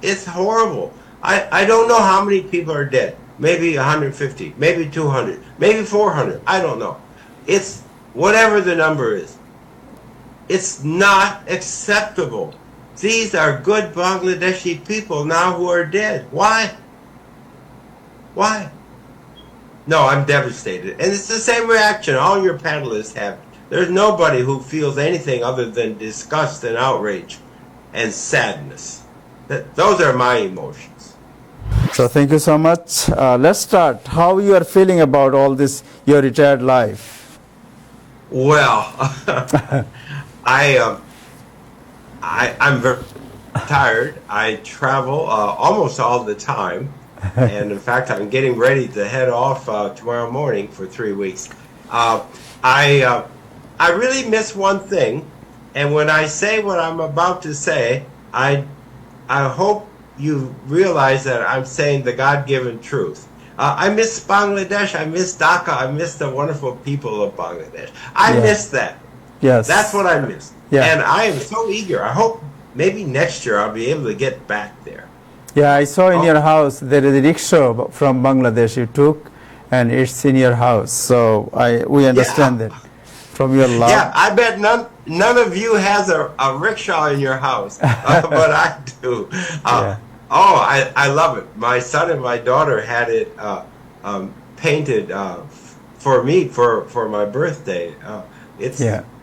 it's horrible. I don't know how many people are dead. Maybe 150, maybe 200, maybe 400. I don't know. It's whatever the number is. It's not acceptable. These are good Bangladeshi people now who are dead. Why? Why? No, I'm devastated. And it's the same reaction all your panelists have. There's nobody who feels anything other than disgust and outrage and sadness. Those are my emotions. So thank you so much. Let's start. How you are feeling about all this, your retired life? Well, I'm very tired. I travel almost all the time. And in fact, I'm getting ready to head off tomorrow morning for 3 weeks. I really miss one thing. And when I say what I'm about to say, I hope you realize that I'm saying the God-given truth. I miss Bangladesh. I miss Dhaka. I miss the wonderful people of Bangladesh. I miss that. Yes. That's what I miss. Yeah. And I am so eager. I hope maybe next year I'll be able to get back there. Yeah, I saw in your house there is a rickshaw from Bangladesh you took, and it's in your house. So we understand that from your love. Yeah, I bet none of you has a rickshaw in your house, but I do. Oh, I love it. My son and my daughter had it painted for me for my birthday.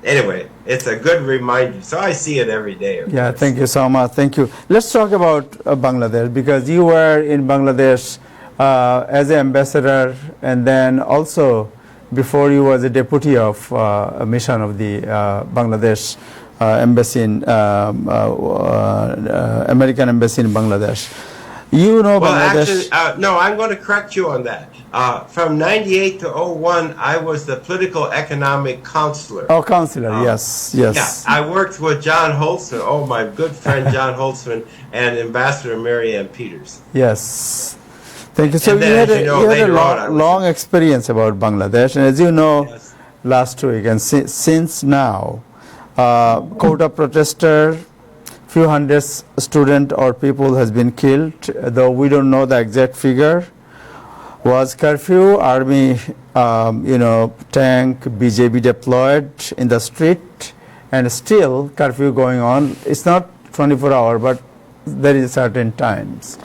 Anyway, it's a good reminder. So I see it every day. Yeah, thank you so much. Thank you. Let's talk about Bangladesh, because you were in Bangladesh as an ambassador, and then also before you was a deputy of a mission of the Bangladesh embassy in American embassy in Bangladesh. You know Bangladesh. Actually, no, I'm going to correct you on that. From 98 to 01, I was the political economic counselor. Oh, counselor, yes. Yeah, I worked with John Holtzman, my good friend John Holtzman, and Ambassador Mary Ann Peters. Yes. Thank you. So you had a long experience about Bangladesh. And as you know, last week and since now, quota protester, few hundred student or people has been killed, though we don't know the exact figure. Was curfew, army, tank, BJP deployed in the street, and still curfew going on. It's not 24 hours, but there is certain times.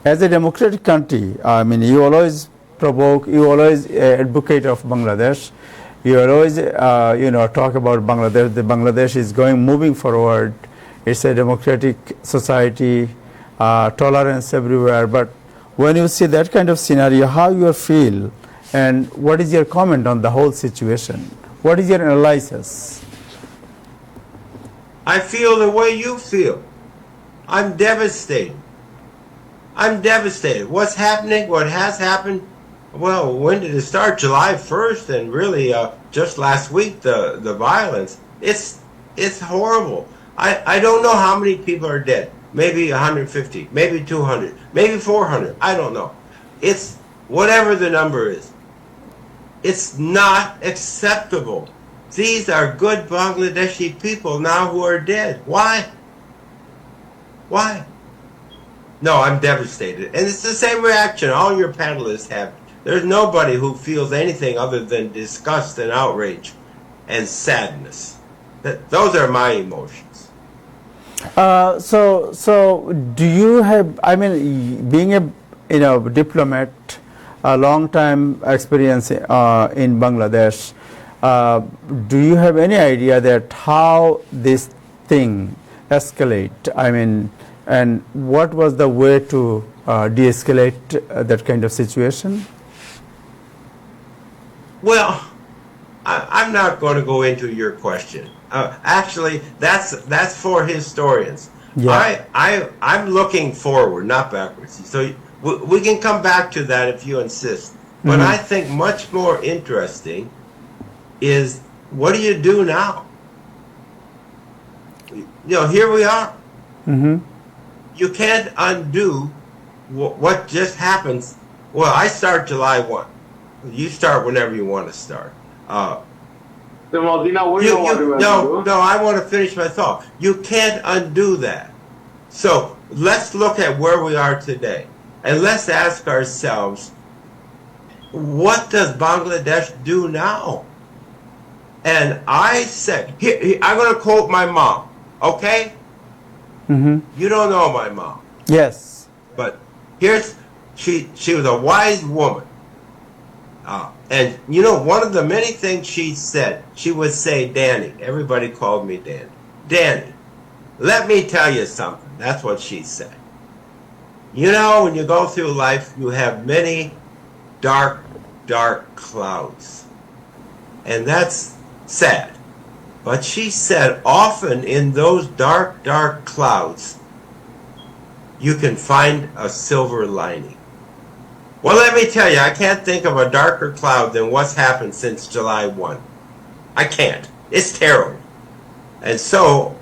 As a democratic country, you always provoke, you always advocate of Bangladesh. You always, talk about Bangladesh. The Bangladesh is moving forward. It's a democratic society, tolerance everywhere. But when you see that kind of scenario, how you feel, and what is your comment on the whole situation? What is your analysis? I feel the way you feel. I'm devastated. I'm devastated. What's happening, what has happened, well, when did it start? July 1st, and really just last week, the violence. It's horrible. I don't know how many people are dead. Maybe 150, maybe 200, maybe 400. I don't know. It's whatever the number is. It's not acceptable. These are good Bangladeshi people now who are dead. Why? Why? No, I'm devastated. And it's the same reaction all your panelists have. There's nobody who feels anything other than disgust and outrage and sadness. Those are my emotions. So do you have, being a diplomat, a long time experience in Bangladesh, do you have any idea that how this thing escalate? And what was the way to de-escalate that kind of situation? Well, I'm not going to go into your question. Actually, that's for historians. Yeah. I'm looking forward, not backwards. So we can come back to that if you insist. But I think much more interesting is, what do you do now? Here we are. You can't undo what just happens. Well, I start July 1. You start whenever you want to start. Mozena, no, I want to finish my thought. You can't undo that. So let's look at where we are today, and let's ask ourselves, what does Bangladesh do now? And I said, I'm going to quote my mom, okay? You don't know my mom. Yes. But she was a wise woman. And you know, one of the many things she said, she would say, Danny, everybody called me Danny. Danny, let me tell you something. That's what she said. You know, when you go through life, you have many dark, dark clouds. And that's sad. But she said, often in those dark, dark clouds, you can find a silver lining. Well, let me tell you, I can't think of a darker cloud than what's happened since July 1. I can't. It's terrible. And so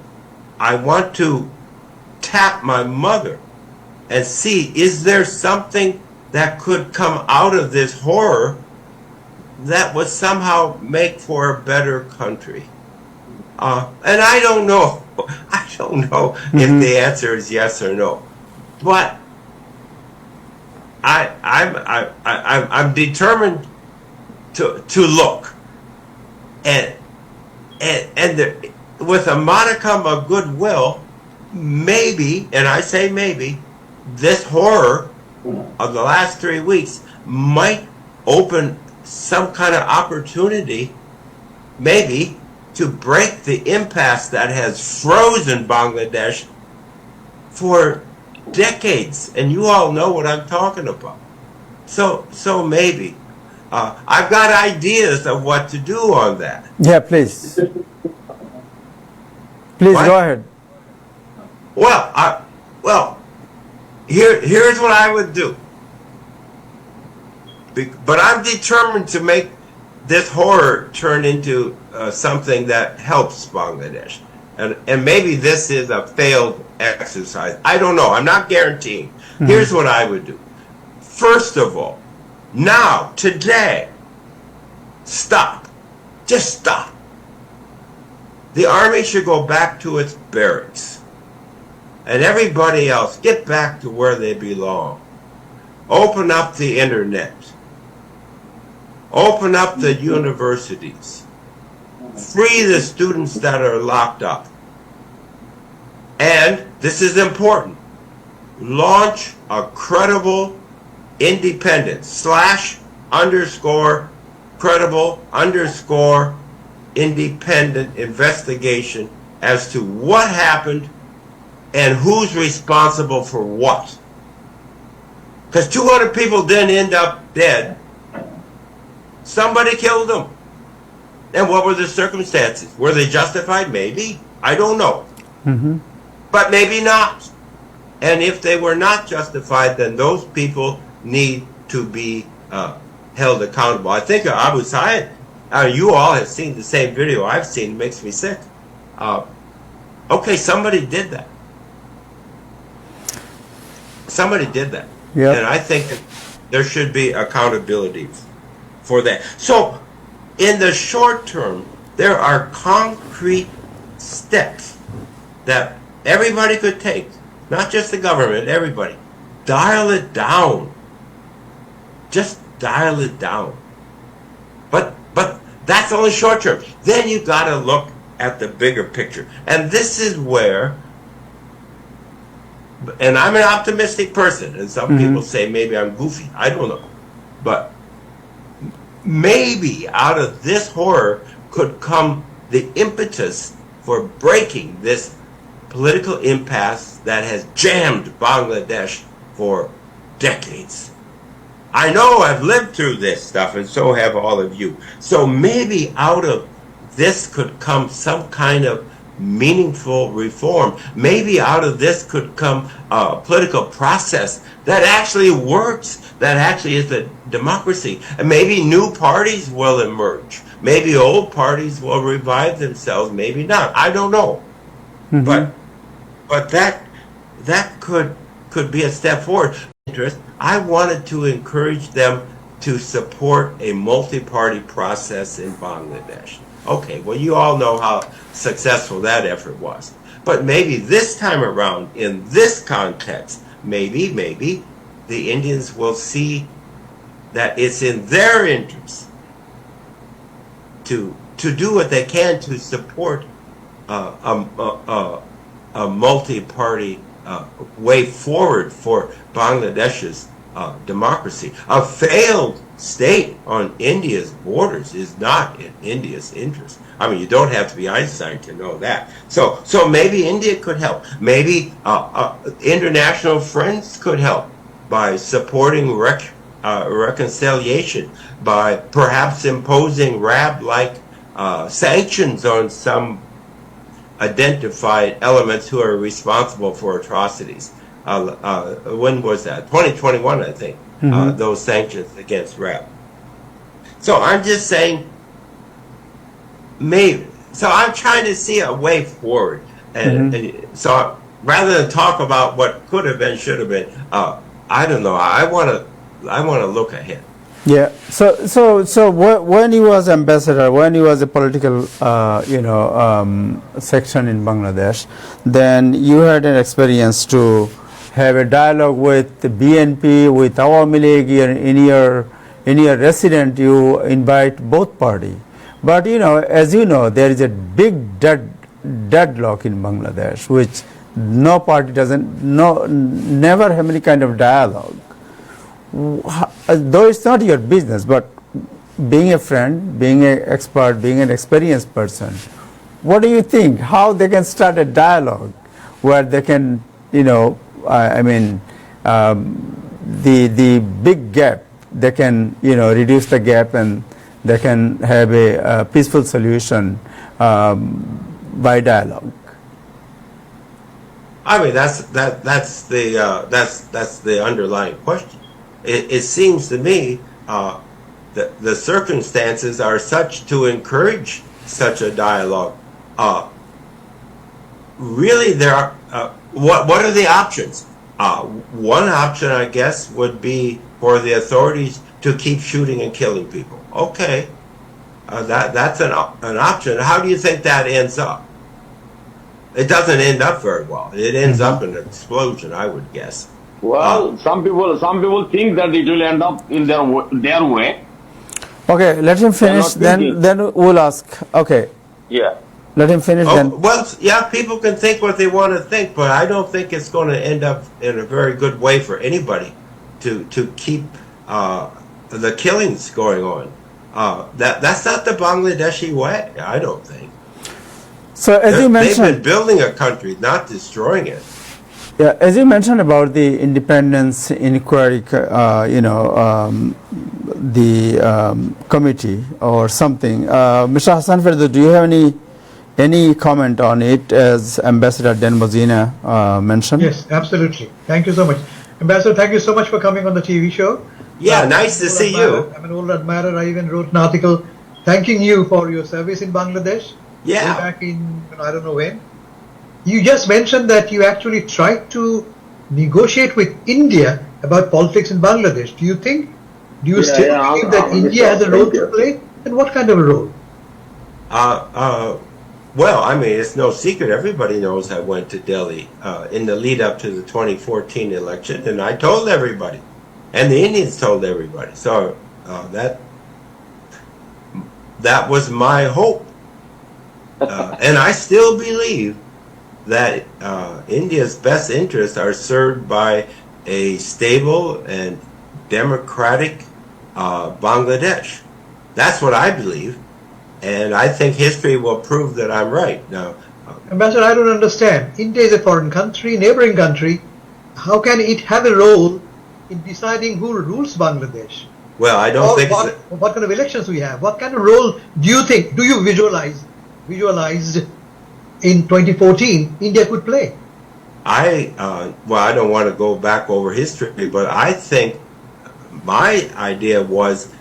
I want to tap my mother and see, is there something that could come out of this horror that would somehow make for a better country? And I don't know. I don't know if the answer is yes or no. But I'm determined to look, and with a modicum of goodwill, maybe, and I say maybe, this horror of the last 3 weeks might open some kind of opportunity, maybe, to break the impasse that has frozen Bangladesh for decades, and you all know what I'm talking about. So maybe I've got ideas of what to do on that. Yeah, please. Please What? go ahead. Well, here's what I would do. But I'm determined to make this horror turn into something that helps Bangladesh. And maybe this is a failed exercise. I don't know. I'm not guaranteeing. Here's what I would do. First of all, now, today, stop. Just stop. The army should go back to its barracks. And everybody else, get back to where they belong. Open up the internet. Open up the universities. Free the students that are locked up. And, this is important, launch a credible, independent, /_credible_ independent investigation as to what happened and who's responsible for what. Because 200 people didn't end up dead. Somebody killed them. And what were the circumstances? Were they justified? Maybe. I don't know. But maybe not. And if they were not justified, then those people need to be held accountable. I think Abu Said, you all have seen the same video I've seen. It makes me sick. Okay, somebody did that. Somebody did that. Yep. And I think that there should be accountability for that. So, in the short term, there are concrete steps that everybody could take, not just the government, everybody. Dial it down. Just dial it down. But that's only short term. Then you got to look at the bigger picture. And this is where, and I'm an optimistic person, and some people say maybe I'm goofy. I don't know. But maybe out of this horror could come the impetus for breaking this political impasse that has jammed Bangladesh for decades. I know I've lived through this stuff, and so have all of you. So maybe out of this could come some kind of meaningful reform. Maybe out of this could come a political process that actually works, that actually is a democracy. And maybe new parties will emerge. Maybe old parties will revive themselves, maybe not. I don't know. But that could be a step forward. I wanted to encourage them to support a multi-party process in Bangladesh. Okay, well, you all know how successful that effort was. But maybe this time around, in this context, maybe the Indians will see that it's in their interest to do what they can to support a multi-party way forward for Bangladesh's democracy. A failed state on India's borders is not in India's interest. I mean, you don't have to be Einstein to know that. So maybe India could help. Maybe international friends could help by supporting reconciliation, by perhaps imposing RAB-like sanctions on some identified elements who are responsible for atrocities. When was that? 2021, I think, those sanctions against RAB. So I'm just saying, maybe. So I'm trying to see a way forward. And so rather than talk about what could have been, should have been, I don't know. I want to look ahead. Yeah. So when he was ambassador, when he was a political, section in Bangladesh, then you had an experience to have a dialogue with the BNP, with Awami League. In your resident, you invite both parties. But as you know, there is a big deadlock in Bangladesh, which no party never have any kind of dialogue. Though it's not your business, but being a friend, being an expert, being an experienced person, what do you think? How they can start a dialogue where they can, the big gap, they can, reduce the gap and they can have a peaceful solution by dialogue. I mean, that's the underlying question. It seems to me that the circumstances are such to encourage such a dialogue. Really, there are what are the options? One option, I guess, would be for the authorities to keep shooting and killing people. Okay, that's an option. How do you think that ends up? It doesn't end up very well. It ends up in an explosion, I would guess. Well, some people think that it will end up in their way. Okay, let him finish. Then we'll ask. Okay. Yeah. Let him finish. Then. Well, yeah, people can think what they want to think, but I don't think it's going to end up in a very good way for anybody to keep the killings going on. That's not the Bangladeshi way, I don't think. So as you mentioned, they've been building a country, not destroying it. Yeah, as you mentioned about the independence inquiry, committee or something. Mr. Hassan Ferdo, do you have any comment on it, as Ambassador Dan Mozena mentioned? Yes, absolutely. Thank you so much. Ambassador, thank you so much for coming on the TV show. Yeah, nice to see you. I'm an old admirer. I even wrote an article thanking you for your service in Bangladesh. Yeah. Way back in, I don't know when. You just mentioned that you actually tried to negotiate with India about politics in Bangladesh. Do you still believe that India has a role to play? And what kind of a role? Well, I mean, it's no secret. Everybody knows I went to Delhi in the lead up to the 2014 election, and I told everybody, and the Indians told everybody. So that was my hope, and I still believe that India's best interests are served by a stable and democratic Bangladesh. That's what I believe, and I think history will prove that I'm right. Now, Ambassador, I don't understand. India is a foreign country, neighboring country. How can it have a role in deciding who rules Bangladesh? Well, I don't think what kind of elections we have. What kind of role do you visualized in 2014 India could play? I don't want to go back over history, but I think my idea was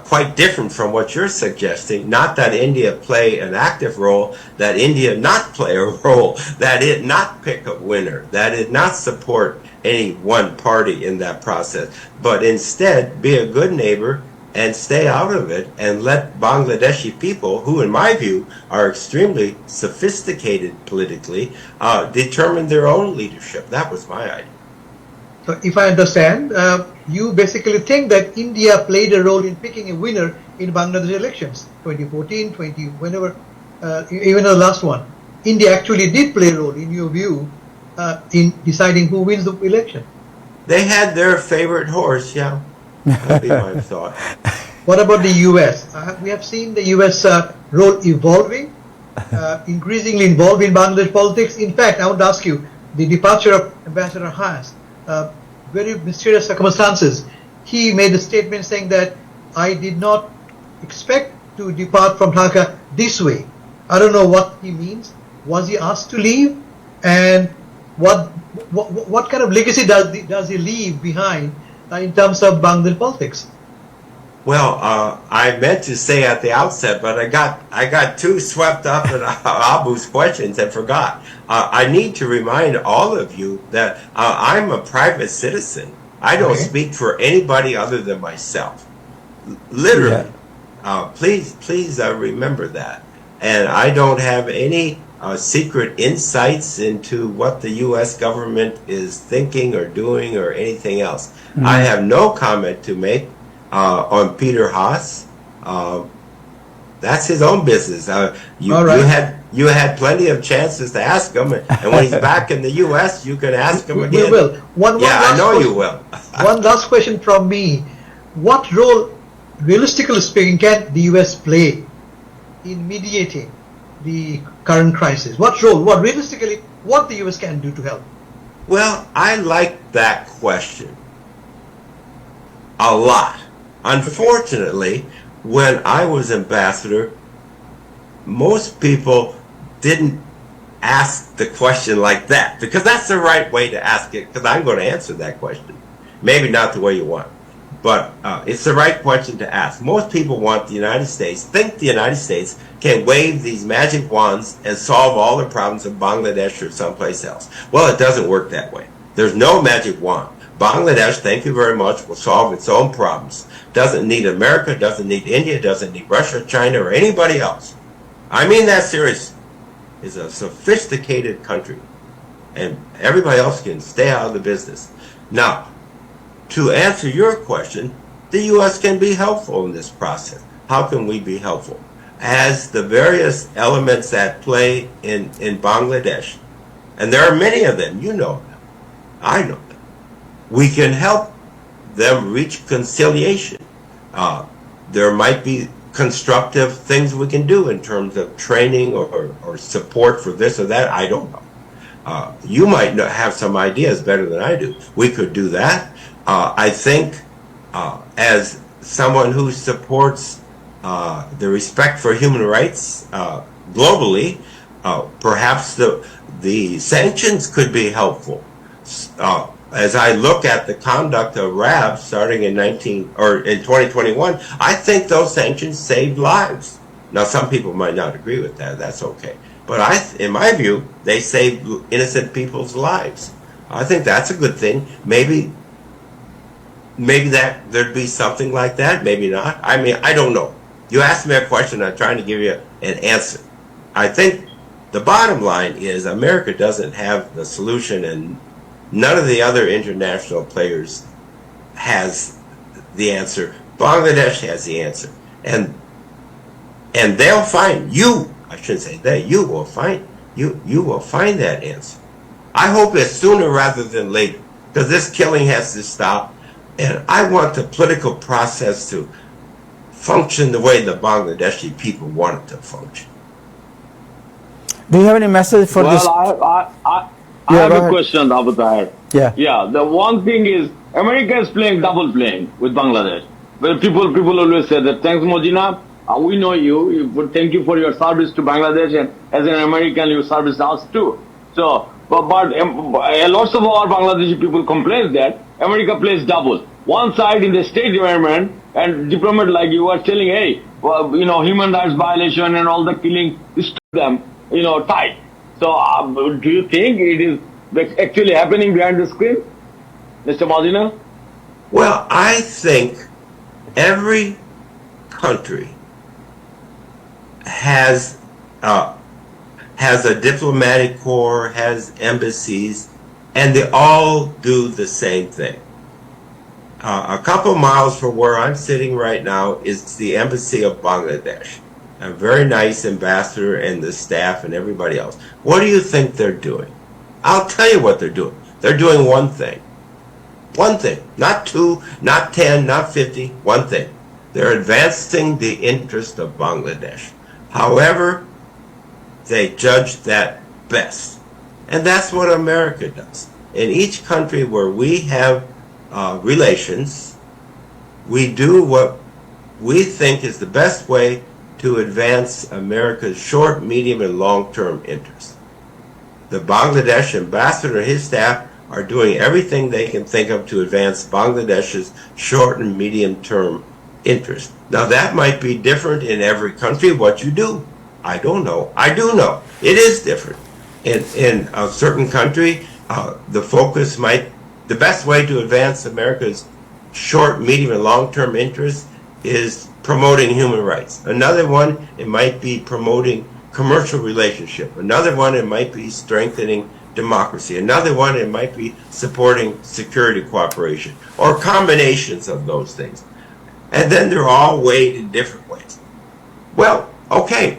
quite different from what you're suggesting. Not that India play an active role, that India not play a role, that it not pick a winner, that it not support any one party in that process, but instead be a good neighbor and stay out of it and let Bangladeshi people, who in my view are extremely sophisticated politically, determine their own leadership. That was my idea. So if I understand, you basically think that India played a role in picking a winner in Bangladesh elections, 2014, whenever, even the last one. India actually did play a role, in your view, in deciding who wins the election. They had their favorite horse, yeah. That'd be my thought. What about the U.S.? We have seen the U.S. Role evolving, increasingly involved in Bangladesh politics. In fact, I want to ask you, the departure of Ambassador Haas, very mysterious circumstances. He made a statement saying that I did not expect to depart from Dhaka this way. I don't know what he means. Was he asked to leave? And what kind of legacy does he leave behind in terms of Bangladesh politics? Well, I meant to say at the outset, but I got too swept up in Abu's questions and forgot. I need to remind all of you that I'm a private citizen. I don't speak for anybody other than myself. Literally. Yeah. Please remember that. And I don't have any secret insights into what the U.S. government is thinking or doing or anything else. Mm-hmm. I have no comment to make on Peter Haas. That's his own business. You had plenty of chances to ask him, and when he's back in the U.S., you can ask him again. We will. I know you will. One last question from me. What role, realistically speaking, can the U.S. play in mediating the current crisis? What role, what the U.S. can do to help? Well, I like that question a lot. Unfortunately, when I was ambassador, most people didn't ask the question like that, because that's the right way to ask it, because I'm going to answer that question. Maybe not the way you want, but it's the right question to ask. Most people think the United States can wave these magic wands and solve all the problems of Bangladesh or someplace else. Well, it doesn't work that way. There's no magic wand. Bangladesh, thank you very much, will solve its own problems. Doesn't need America, doesn't need India, doesn't need Russia, China, or anybody else. I mean that seriously. It's a sophisticated country, and everybody else can stay out of the business. Now, to answer your question, the U.S. can be helpful in this process. How can we be helpful? As the various elements at play in Bangladesh, and there are many of them, you know them, I know them, we can help them reach conciliation. There might be constructive things we can do in terms of training or support for this or that. I don't know. You might have some ideas better than I do. We could do that. I think as someone who supports the respect for human rights globally, perhaps the sanctions could be helpful. As I look at the conduct of RAB starting in 2021, I think those sanctions saved lives. Now, some people might not agree with that. That's okay. But in my view, they saved innocent people's lives. I think that's a good thing. Maybe that there'd be something like that. Maybe not. I mean, I don't know. You asked me a question. I'm trying to give you an answer. I think the bottom line is America doesn't have the solution, and none of the other international players has the answer. Bangladesh has the answer. And they'll find I shouldn't say they, you will find that answer. I hope it's sooner rather than later, because this killing has to stop, and I want the political process to function the way the Bangladeshi people want it to function. Do you have any message for this? I have a question, Abu Tahir. Yeah. The one thing is, America is playing double playing with Bangladesh. Well, people always say that, thanks Mozena, we know you, thank you for your service to Bangladesh, and as an American you service us too. So, but lots of our Bangladeshi people complain that America plays double. One side in the State Department, and diplomat like you are telling, hey, human rights violation and all the killing is to them, tight. So, do you think it is actually happening behind the screen, Mr. Mozena? Well, I think every country has a diplomatic corps, has embassies, and they all do the same thing. A couple miles from where I'm sitting right now is the embassy of Bangladesh. A very nice ambassador and the staff and everybody else. What do you think they're doing? I'll tell you what they're doing. They're doing one thing. One thing. Not two, not 10, not 50. One thing. They're advancing the interest of Bangladesh. However they judge that best. And that's what America does. In each country where we have relations, we do what we think is the best way to advance America's short, medium, and long-term interests. The Bangladesh ambassador and his staff are doing everything they can think of to advance Bangladesh's short and medium-term interests. Now that might be different in every country. What you do, I don't know. I do know it is different. In a certain country, the best way to advance America's short, medium, and long-term interests is promoting human rights. Another one, it might be promoting commercial relationship. Another one, it might be strengthening democracy. Another one, it might be supporting security cooperation, or combinations of those things. And then they're all weighed in different ways. Well, okay,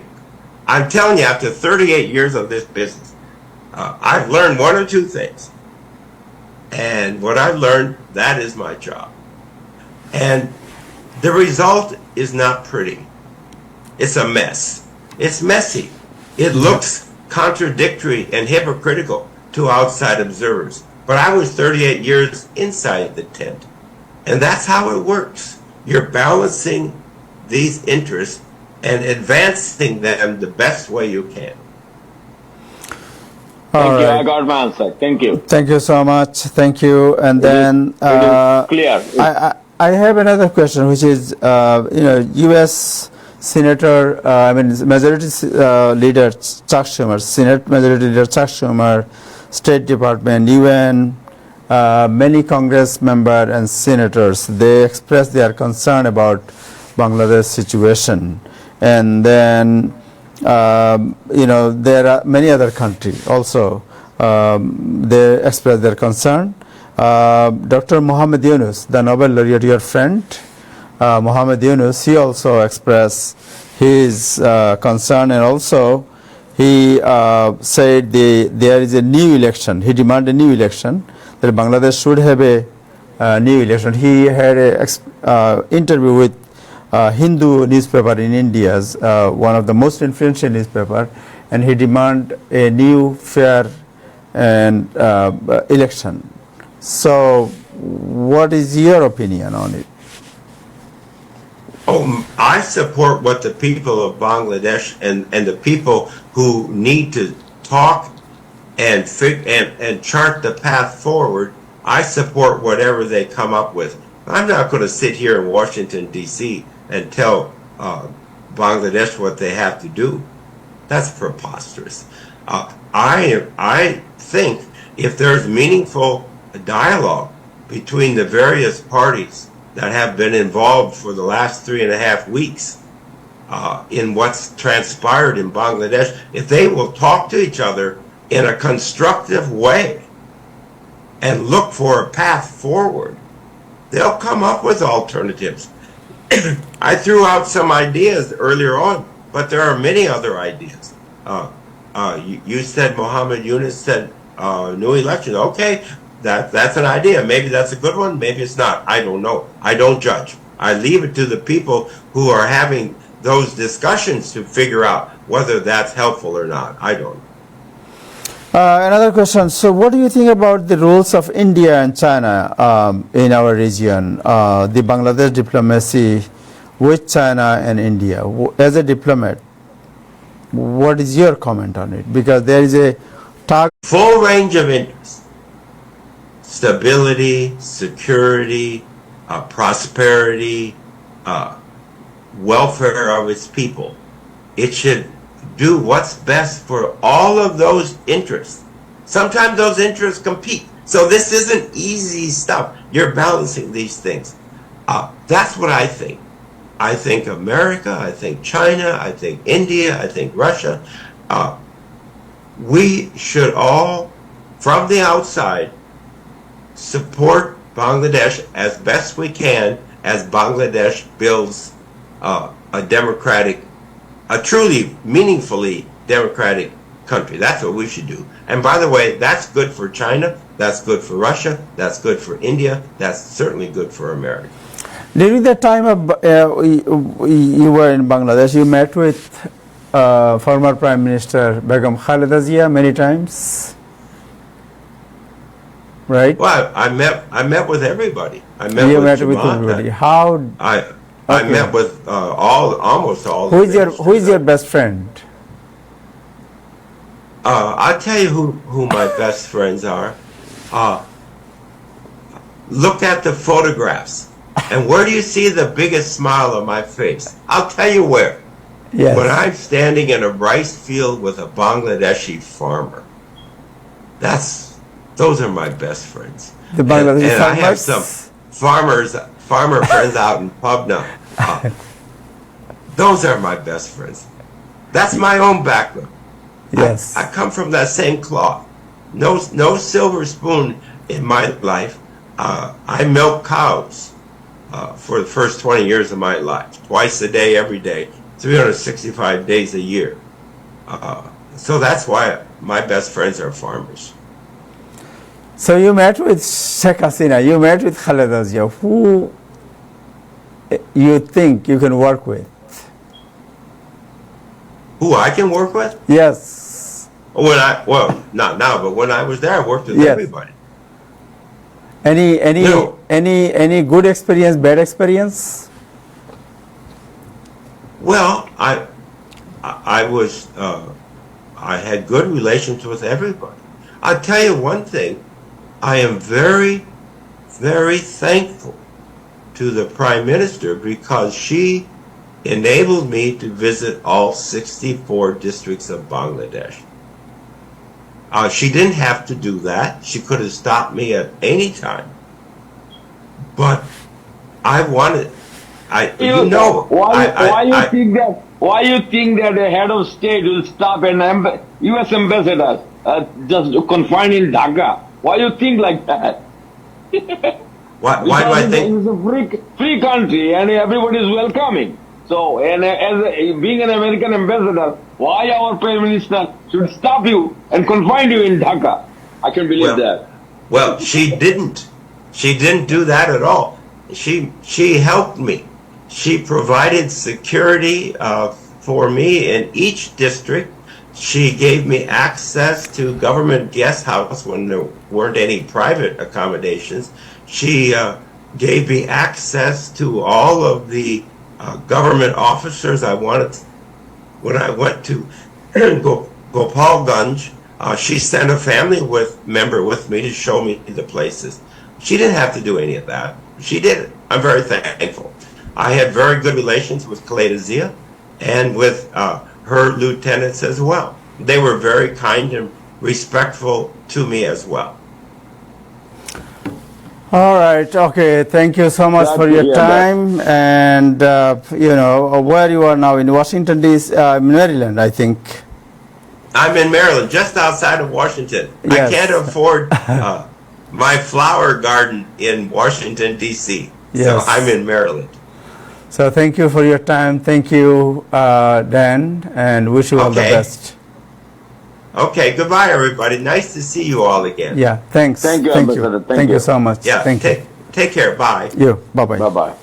I'm telling you, after 38 years of this business, I've learned one or two things. And what I've learned, that is my job. And the result is not pretty. It's a mess. It's messy. It looks contradictory and hypocritical to outside observers. But I was 38 years inside the tent. And that's how it works. You're balancing these interests and advancing them the best way you can. Thank you. I got my answer. Thank you. Thank you so much. Thank you. And then it is clear. I have another question, which is, U.S. Senator, Majority Leader Chuck Schumer, Senate Majority Leader Chuck Schumer, State Department, UN, many Congress members and senators, they expressed their concern about Bangladesh situation. And then, there are many other countries also, they express their concern. Dr. Muhammad Yunus, the Nobel laureate, your friend, Muhammad Yunus, he also expressed his concern, and also he said there is a new election. He demanded a new election, that Bangladesh should have a new election. He had an interview with Hindu newspaper in India, one of the most influential newspaper, and he demanded a new, fair and election. So, what is your opinion on it? I support what the people of Bangladesh and the people who need to talk and chart the path forward. I support whatever they come up with. I'm not going to sit here in Washington, D.C. and tell Bangladesh what they have to do. That's preposterous. I think if there's meaningful dialogue between the various parties that have been involved for the last 3.5 weeks in what's transpired in Bangladesh, if they will talk to each other in a constructive way and look for a path forward, they'll come up with alternatives. I threw out some ideas earlier on, but there are many other ideas. You said, Muhammad Yunus said, new election. Okay, that's an idea. Maybe that's a good one. Maybe it's not. I don't know. I don't judge. I leave it to the people who are having those discussions to figure out whether that's helpful or not. I don't know. Another question. So what do you think about the roles of India and China in our region, the Bangladesh diplomacy with China and India? As a diplomat, what is your comment on it? Because there is a full range of interests. Stability, security, prosperity, welfare of its people. It should do what's best for all of those interests. Sometimes those interests compete. So this isn't easy stuff. You're balancing these things. That's what I think. I think America, I think China, I think India, I think Russia. We should all, from the outside, support Bangladesh as best we can as Bangladesh builds a truly, meaningfully democratic country. That's what we should do. And by the way, that's good for China, that's good for Russia, that's good for India, that's certainly good for America. During the time of you were in Bangladesh, you met with former Prime Minister 𝐻𝐤𝐬𝐚𝐥 𝐋𝐢𝐧𝐤𝐬 many times, right? Well, I met with everybody. I met you with met Jamaat. with everybody. How? I Okay. met with almost all. Who is your best friend? I'll tell you who my best friends are. Look at the photographs. And where do you see the biggest smile on my face? I'll tell you where. Yes. When I'm standing in a rice field with a Bangladeshi farmer. Those are my best friends. The Bangladeshi and farmers? I have some farmer friends out in Pubna. Those are my best friends. That's my own background. Yes. I come from that same cloth. No silver spoon in my life. I milk cows for the first 20 years of my life, twice a day, every day, 365 days a year. So that's why my best friends are farmers. So you met with Sheikh Hasina, you met with Khaleda Zia. Who you think you can work with? Who I can work with? Yes. Not now, but when I was there, I worked with everybody. Any good experience, bad experience? Well, I had good relations with everybody. I'll tell you one thing. I am very, very thankful to the Prime Minister because she enabled me to visit all 64 districts of Bangladesh. She didn't have to do that. She could have stopped me at any time. But I wanted. Why you think that the head of state will stop an U.S. ambassador just confined in Dhaka? Why you think like that? Why do I think? It's a free country and everybody is welcoming. So, as being an American ambassador, why our Prime Minister should stop you and confine you in Dhaka? I can believe that. Well, she didn't. She didn't do that at all. She helped me. She provided security for me in each district. She gave me access to government guest house when there weren't any private accommodations. She gave me access to all of the government officers I wanted. When I went to 𝐺opalganj, she sent a family member with me to show me the places. She didn't have to do any of that. She did it. I'm very thankful. I had very good relations with 𝐻𝐤𝐬𝐚𝐥 𝐋𝐢𝐧𝐤𝐬 and with her lieutenants as well. They were very kind and respectful to me as well. All right. Okay. Thank you so much for your time. And where you are now in Washington D.C., Maryland, I think. I'm in Maryland, just outside of Washington. Yes. I can't afford my flower garden in Washington D.C. Yes. So I'm in Maryland. So thank you for your time. Thank you, Dan, and wish you all the best. Okay, goodbye, everybody. Nice to see you all again. Yeah, thanks. Thank you, Thank you. Ambassador. Thank you so much. Yeah, Thank you. Take care. Bye. You. Bye-bye. Bye-bye.